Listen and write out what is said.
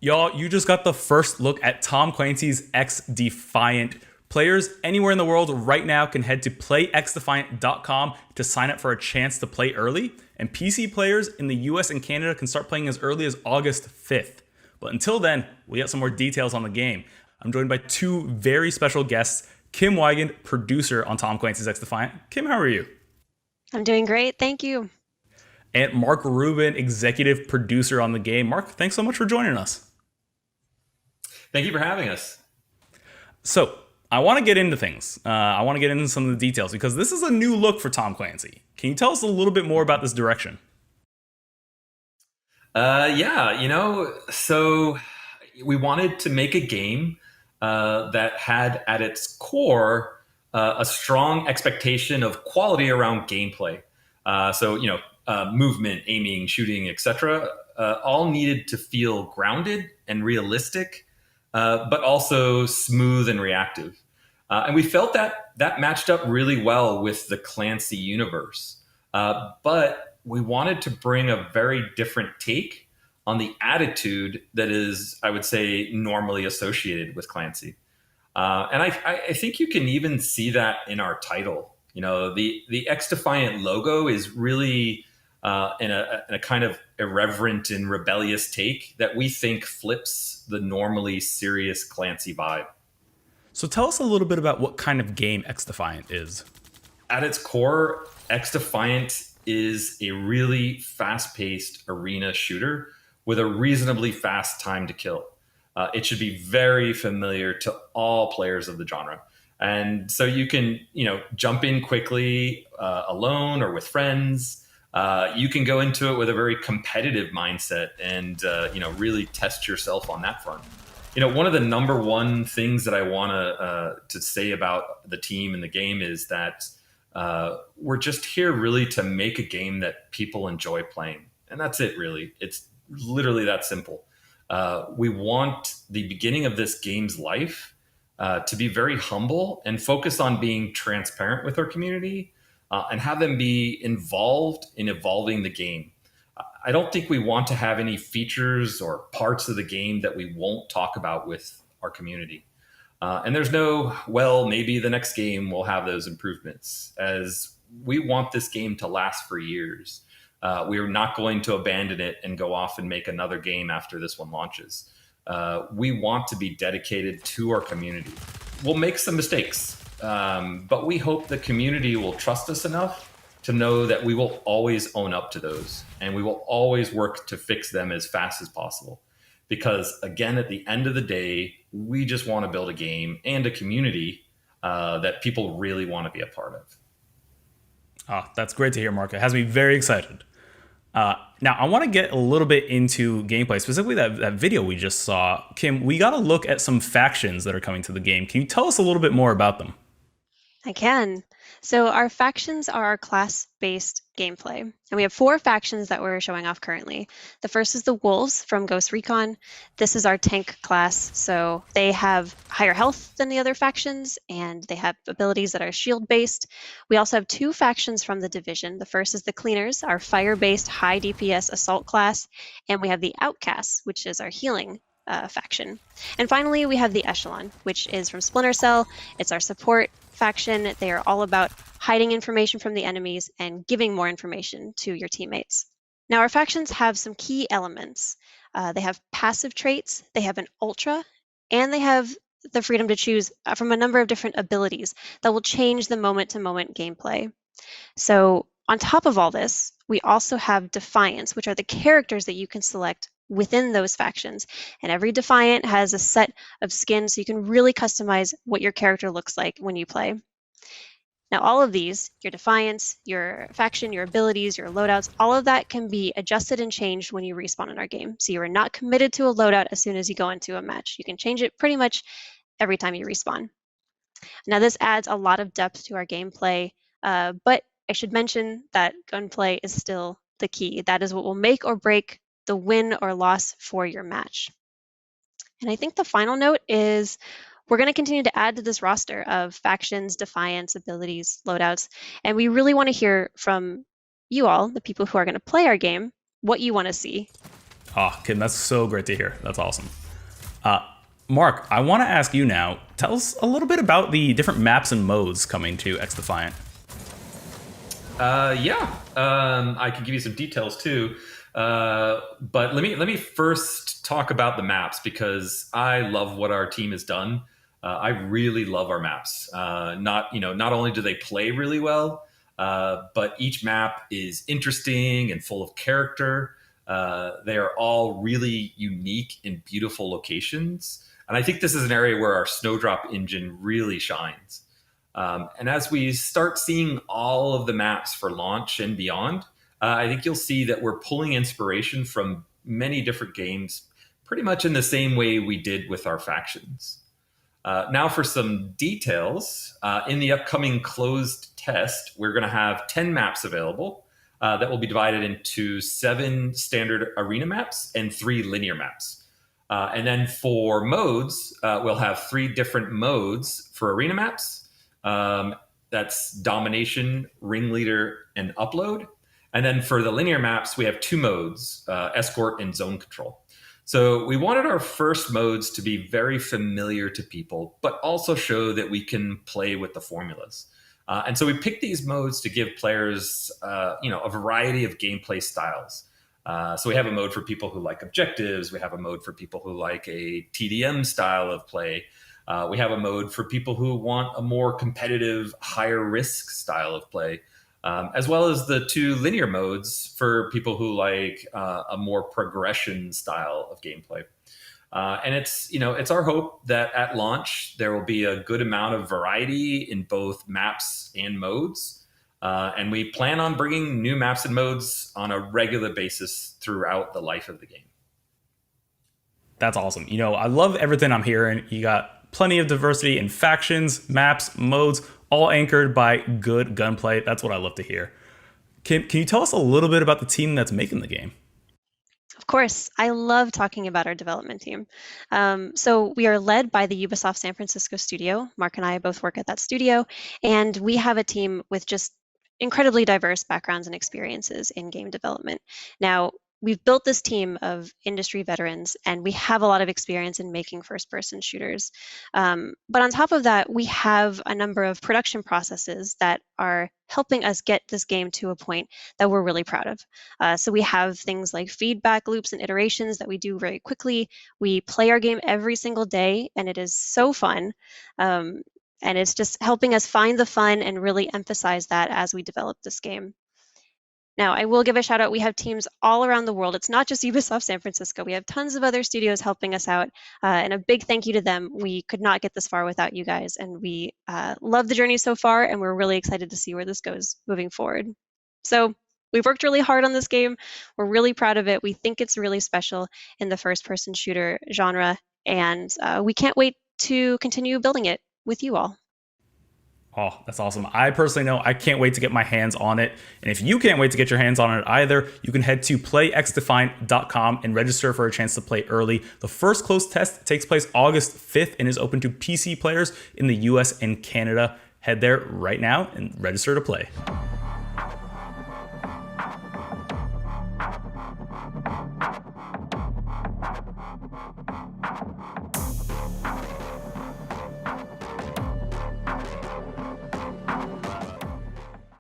Y'all, you just got the first look at Tom Clancy's XDefiant. Players anywhere in the world right now can head to playxdefiant.com to sign up for a chance to play early, and PC players in the US and Canada can start playing as early as August 5th. But until then, we got some more details on the game. I'm joined by two very special guests, Kim Wigand, producer on Tom Clancy's XDefiant. Kim, how are you? I'm doing great. Thank you. And Mark Rubin, executive producer on the game. Mark, thanks so much for joining us. Thank you for having us. So, I want to get into things. I want to get into some of the details because this is a new look for Tom Clancy. Can you tell us a little bit more about this direction? So we wanted to make a game that had at its core a strong expectation of quality around gameplay. Movement, aiming, shooting, etc. All needed to feel grounded and realistic, but also smooth and reactive. And we felt that matched up really well with the Clancy universe. But we wanted to bring a very different take on the attitude that is, I would say, normally associated with Clancy. And I think you can even see that in our title. You know, the XDefiant logo is really in a kind of irreverent and rebellious take that we think flips the normally serious Clancy vibe. So tell us a little bit about what kind of game XDefiant is. At its core, XDefiant is a really fast-paced arena shooter with a reasonably fast time to kill. It should be very familiar to all players of the genre. And so you can, jump in quickly alone or with friends. You can go into it with a very competitive mindset and, really test yourself on that front. One of the number one things that I want to say about the team and the game is that we're just here really to make a game that people enjoy playing. And that's it, really. It's literally that simple. We want the beginning of this game's life to be very humble and focus on being transparent with our community and have them be involved in evolving the game. I don't think we want to have any features or parts of the game that we won't talk about with our community. And there's maybe the next game will have those improvements, as we want this game to last for years. We are not going to abandon it and go off and make another game after this one launches. We want to be dedicated to our community. We'll make some mistakes, but we hope the community will trust us enough to know that we will always own up to those, and we will always work to fix them as fast as possible. Because again, at the end of the day, we just want to build a game and a community that people really want to be a part of. Oh, that's great to hear, Mark. It has me very excited. Now, I want to get a little bit into gameplay, specifically that video we just saw. Kim, we got to look at some factions that are coming to the game. Can you tell us a little bit more about them? I can. So our factions are our class-based gameplay, and we have 4 factions that we're showing off currently. The first is the Wolves from Ghost Recon. This is our tank class, so they have higher health than the other factions, and they have abilities that are shield-based. We also have 2 factions from the Division. The first is the Cleaners, our fire-based high DPS assault class, and we have the Outcasts, which is our healing faction. And finally, we have the Echelon, which is from Splinter Cell. It's our support faction. They are all about hiding information from the enemies and giving more information to your teammates. Now, our factions have some key elements. They have passive traits, they have an ultra, and they have the freedom to choose from a number of different abilities that will change the moment-to-moment gameplay. So on top of all this, we also have Defiants, which are the characters that you can select within those factions. And every Defiant has a set of skins, so you can really customize what your character looks like when you play. Now, all of these, your Defiants, your faction, your abilities, your loadouts, all of that can be adjusted and changed when you respawn in our game. So you are not committed to a loadout as soon as you go into a match. You can change it pretty much every time you respawn. Now, this adds a lot of depth to our gameplay, but I should mention that gunplay is still the key. That is what will make or break the win or loss for your match. And I think the final note is we're going to continue to add to this roster of factions, defiants, abilities, loadouts, and we really want to hear from you all, the people who are going to play our game, what you want to see. Oh, Kim, that's so great to hear. That's awesome. Mark, I want to ask you now, tell us a little bit about the different maps and modes coming to XDefiant. I can give you some details too. But let me first talk about the maps because I love what our team has done. I really love our maps. Not only do they play really well, but each map is interesting and full of character. They are all really unique and beautiful locations. And I think this is an area where our Snowdrop engine really shines. And as we start seeing all of the maps for launch and beyond, I think you'll see that we're pulling inspiration from many different games, pretty much in the same way we did with our factions. Now for some details. In the upcoming closed test, we're going to have 10 maps available that will be divided into 7 standard arena maps and 3 linear maps. And then for modes, we'll have 3 different modes for arena maps. That's domination, ringleader, and upload. And then for the linear maps, we have 2 modes, escort and zone control. So we wanted our first modes to be very familiar to people, but also show that we can play with the formulas. And so we picked these modes to give players, a variety of gameplay styles. So we have a mode for people who like objectives. We have a mode for people who like a TDM style of play. We have a mode for people who want a more competitive, higher risk style of play, as well as the 2 linear modes for people who like a more progression style of gameplay. And it's our hope that at launch, there will be a good amount of variety in both maps and modes. And we plan on bringing new maps and modes on a regular basis throughout the life of the game. That's awesome. I love everything I'm hearing. You got plenty of diversity in factions, maps, modes, all anchored by good gunplay. That's what I love to hear. Can you tell us a little bit about the team that's making the game? Of course, I love talking about our development team. So we are led by the Ubisoft San Francisco studio. Mark and I both work at that studio, and we have a team with just incredibly diverse backgrounds and experiences in game development. Now, we've built this team of industry veterans, and we have a lot of experience in making first-person shooters. But on top of that, we have a number of production processes that are helping us get this game to a point that we're really proud of. So we have things like feedback loops and iterations that we do very quickly. We play our game every single day, and it is so fun. And it's just helping us find the fun and really emphasize that as we develop this game. Now, I will give a shout out. We have teams all around the world. It's not just Ubisoft San Francisco. We have tons of other studios helping us out. And a big thank you to them. We could not get this far without you guys. And we love the journey so far. And we're really excited to see where this goes moving forward. So we've worked really hard on this game. We're really proud of it. We think it's really special in the first-person shooter genre. And we can't wait to continue building it with you all. Oh, that's awesome. I personally know I can't wait to get my hands on it. And if you can't wait to get your hands on it either, you can head to playxdefiant.com and register for a chance to play early. The first closed test takes place August 5th and is open to PC players in the US and Canada. Head there right now and register to play.